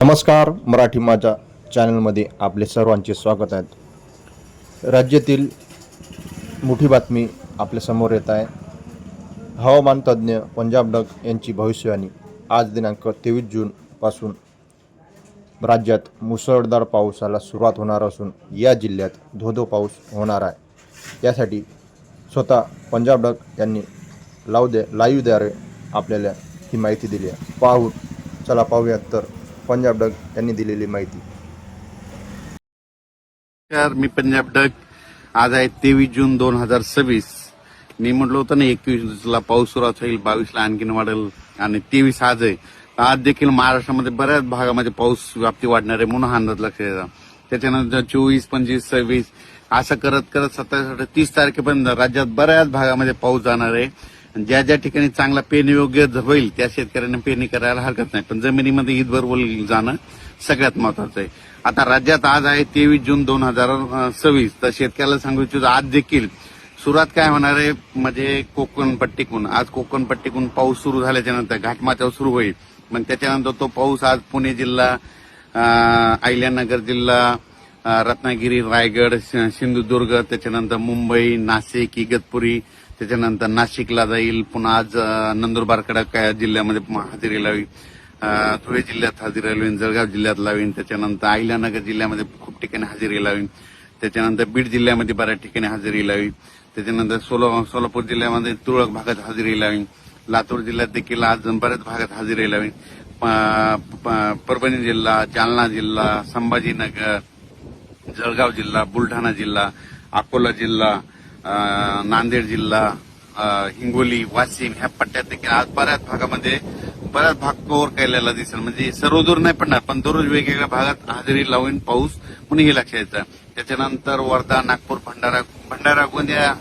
नमस्कार, मराठी माझा चॅनलमध्ये आपले सर्वांचे स्वागत आहे। राज्यातील मोठी बातमी आपल्यासमोर येत आहे। हवामान तज्ज्ञ पंजाब डक यांची भविष्यवाणी। आज दिनांक 23 जूनपासून राज्यात मुसळधार पावसाला सुरुवात होणार असून या जिल्ह्यात धोधो पाऊस होणार आहे। यासाठी स्वतः पंजाब डक यांनी लाईव्हद्वारे आपल्याला ही माहिती दिली आहे। चला पाहूयात तर पंजाब डक यांनी दिलेली माहिती। मी पंजाब डक। आज आहे 23 जून 2026। मी म्हटलं होतं ना 21ला पाऊस सुरुवात होईल, 22ला आणखीन वाढेल आणि 23 आज आहे। आज देखील महाराष्ट्रामध्ये बऱ्याच भागामध्ये पाऊस व्याप्ती वाढणार आहे म्हणून हा अंदाज लक्षात येतो। त्याच्यानंतर 24, 25, 26 असं करत करत 27, 30 तारखेपर्यंत राज्यात बऱ्याच भागामध्ये पाऊस जाणार आहे। ज्या ज्या ठिकाणी चांगला पेरणी योग्य होईल त्या शेतकऱ्यांना पेरणी करायला हरकत नाही, पण जमिनीमध्ये ईदभर ओल जाणं सगळ्यात महत्वाचं आहे। आता राज्यात आज आहे 23 जून 2026। तर शेतकऱ्याला सांगू इच्छितो आज देखील सुरुवात काय होणार आहे म्हणजे कोकण पट्टीतून। आज कोकण पट्टीतून पाऊस सुरू झाल्याच्या नंतर घाटमाथ्यावर सुरू होईल। मग त्याच्यानंतर तो पाऊस आज पुणे जिल्हा, अहिल्यानगर जिल्हा, रत्नागिरी, रायगड, सिंधुदुर्ग, त्याच्यानंतर मुंबई, नाशिक, इगतपुरी, त्याच्यानंतर नाशिकला जाईल। पुन्हा आज नंदुरबारकडे जिल्ह्यामध्ये हजेरी लावी, धुळे जिल्ह्यात हजेरी लावीन, जळगाव जिल्ह्यात लावीन, त्याच्यानंतर अहिल्यानगर जिल्ह्यामध्ये खूप ठिकाणी हजेरी लावीन, त्याच्यानंतर बीड जिल्ह्यामध्ये बऱ्याच ठिकाणी हजेरी लावीन, त्याच्यानंतर सोलापूर जिल्ह्यामध्ये तुरळक भागात हजेरी लावीन, लातूर जिल्ह्यात देखील आज बऱ्याच भागात हजेरी लावीन, परभणी जिल्हा, जालना जिल्हा, संभाजीनगर, जळगाव जिल्हा, बुलढाणा जिल्हा, अकोला जिल्हा, नांदेड जिल्हा, हिंगोली, वाशिम ह्या पट्ट्यात देखील आज बऱ्याच भागामध्ये बऱ्याच भाग कव्हर केलेला दिसेल। म्हणजे सर्व दूर नाही पडणार, पण दररोज वेगवेगळ्या भागात हजेरी लावून पाऊस म्हणून हे लक्षात येतं। त्याच्यानंतर वर्धा, नागपूर, भंडारा, गोंदिया,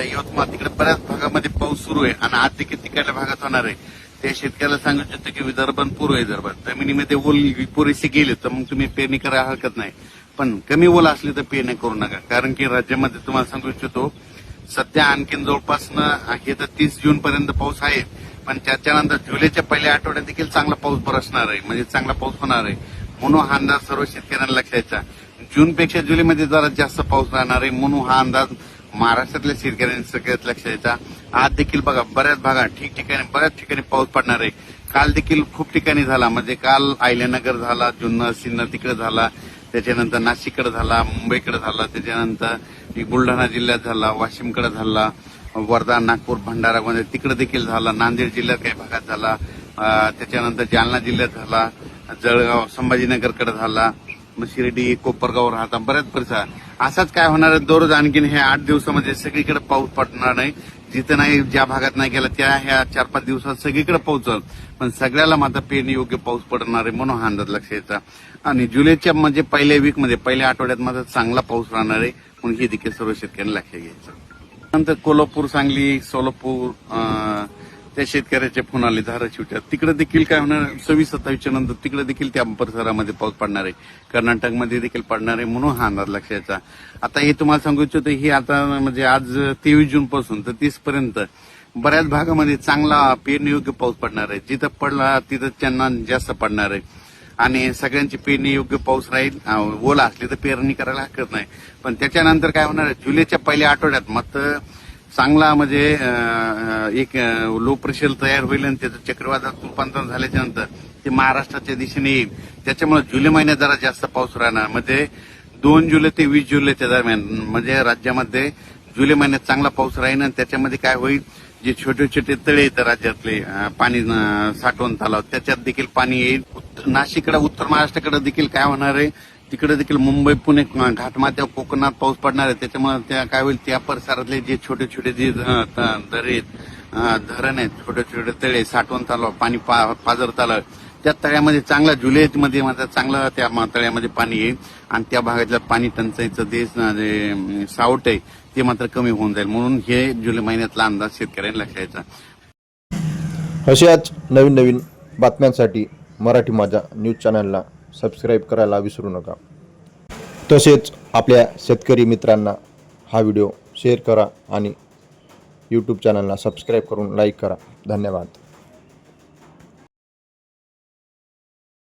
यवतमाळ तिकडे बऱ्याच भागामध्ये पाऊस सुरू आहे आणि आज देखील तिकडल्या भागात होणार आहे। ते शेतकऱ्याला सांगू इच्छितो की विदर्भ पूर्व विदर्भात जमिनीमध्ये ओल पुरेसे गेले तर मग तुम्ही पेरणी करायला हरकत नाही, पण कमी ओल असली तर पेरणी करू नका। कारण की राज्यामध्ये तुम्हाला सांगू इच्छितो सध्या आणखीन जवळपास हे तर 30 जून पर्यंत पाऊस आहे, पण त्याच्यानंतर जुलैच्या पहिल्या आठवड्यात देखील चांगला पाऊस बरसणार आहे, म्हणजे चांगला पाऊस होणार आहे। म्हणून हा अंदाज सर्व शेतकऱ्यांना लक्षात यायचा। जूनपेक्षा जुलैमध्ये जरा जास्त पाऊस राहणार आहे म्हणून हा अंदाज महाराष्ट्रातल्या शेतकऱ्यांनी सगळ्यात लक्षात यायचा। आज देखील बघा बऱ्याच भागात बऱ्याच ठिकाणी पाऊस पडणार आहे। काल देखील खूप ठिकाणी झाला, म्हणजे काल अहिल्यानगर झाला, जुन्नर, सिन्नर तिकडे झाला, त्याच्यानंतर नाशिककडे झाला, मुंबईकडे झाला, त्याच्यानंतर बुलढाणा जिल्ह्यात झाला, वाशिमकडे झाला, वर्धा, नागपूर, भंडारा, तिकडे देखील झाला, नांदेड जिल्ह्यात काही भागात झाला, त्याच्यानंतर जालना जिल्ह्यात झाला, जळगाव, संभाजीनगरकडे झाला, शिर्डी, कोपरगाव राहता बऱ्याच परिसर। असाच काय होणार आहे दररोज आणखीन हे 8 दिवसामध्ये सगळीकडे पाऊस पडणार नाही। जिथं नाही, ज्या भागात नाही गेला त्या ह्या 4-5 दिवसात सगळीकडे पाऊस, पण सगळ्याला मात्र पेरणी योग्य पाऊस पडणार आहे म्हणून हा अंदाज लक्षात यायचा। आणि जुलैच्या म्हणजे पहिल्या वीकमध्ये पहिल्या आठवड्यात मात्र चांगला पाऊस राहणार आहे म्हणून हे देखील सर्व शेतकऱ्यांना लक्षात घ्यायचं। नंतर कोल्हापूर, सांगली, सोलापूर त्या शेतकऱ्याचे फोन आले धाराशिवच्या, तिकडे देखील काय होणार 26-27च्या नंतर तिकडे देखील त्या परिसरामध्ये पाऊस पडणार आहे, कर्नाटकमध्ये देखील पडणार आहे म्हणून हा अंदाज लक्षात यायचा। आता हे तुम्हाला सांगू इच्छितो ही आता म्हणजे आज 23 जून पासून तर 30 पर्यंत बऱ्याच भागामध्ये चांगला पेरणी योग्य पाऊस पडणार आहे। जिथं पडला तिथं त्यांना जास्त पडणार आहे आणि सगळ्यांची पेरणी योग्य पाऊस राहील। ओला असली तर पेरणी करायला हरकत नाही, पण त्याच्यानंतर काय होणार आहे जुलैच्या पहिल्या आठवड्यात मात्र चांगला म्हणजे एक लो प्रेशर तयार होईल आणि त्याचं चक्रीवादळात रूपांतर झाल्याच्या नंतर ते महाराष्ट्राच्या दिशेने येईल। त्याच्यामुळे जुलै महिन्यात जरा जास्त पाऊस राहणार, म्हणजे 2 जुलै ते 20 जुलैच्या दरम्यान म्हणजे राज्यामध्ये जुलै महिन्यात चांगला पाऊस राहील आणि त्याच्यामध्ये काय होईल जे छोटे छोटे तळे आहेत राज्यातले पाणी साठवण तलाव त्याच्यात देखील पाणी येईल। नाशिककडे, उत्तर महाराष्ट्राकडे देखील काय होणार आहे तिकडे देखील मुंबई, पुणे, घाटमाथ्यावर कोकणात पाऊस पडणार आहे। त्याच्यामुळे त्या काय होईल त्या परिसरातले जे छोटे छोटे जे दरे आहेत, धरण आहेत, छोटे छोटे तळे, साठवण तलाव, पाणी पाझर तलाव, त्या तळ्यामध्ये चांगला जुलैमध्ये मात्र चांगलं त्या तळ्यामध्ये पाणी येईल आणि त्या भागातलं पाणी टंचाईचं जे सावट आहे ते मात्र कमी होऊन जाईल म्हणून हे जुलै महिन्यातला अंदाज शेतकऱ्यांना लक्षात यायचा। अशाच नवीन नवीन बातम्यांसाठी मराठी माझा न्यूज चॅनलला सबस्क्राईब करायला विसरू नका। तसेच आपल्या शेतकरी मित्रांना हा व्हिडिओ शेअर करा आणि यूट्यूब चॅनलला सबस्क्राईब करून लाईक करा। धन्यवाद।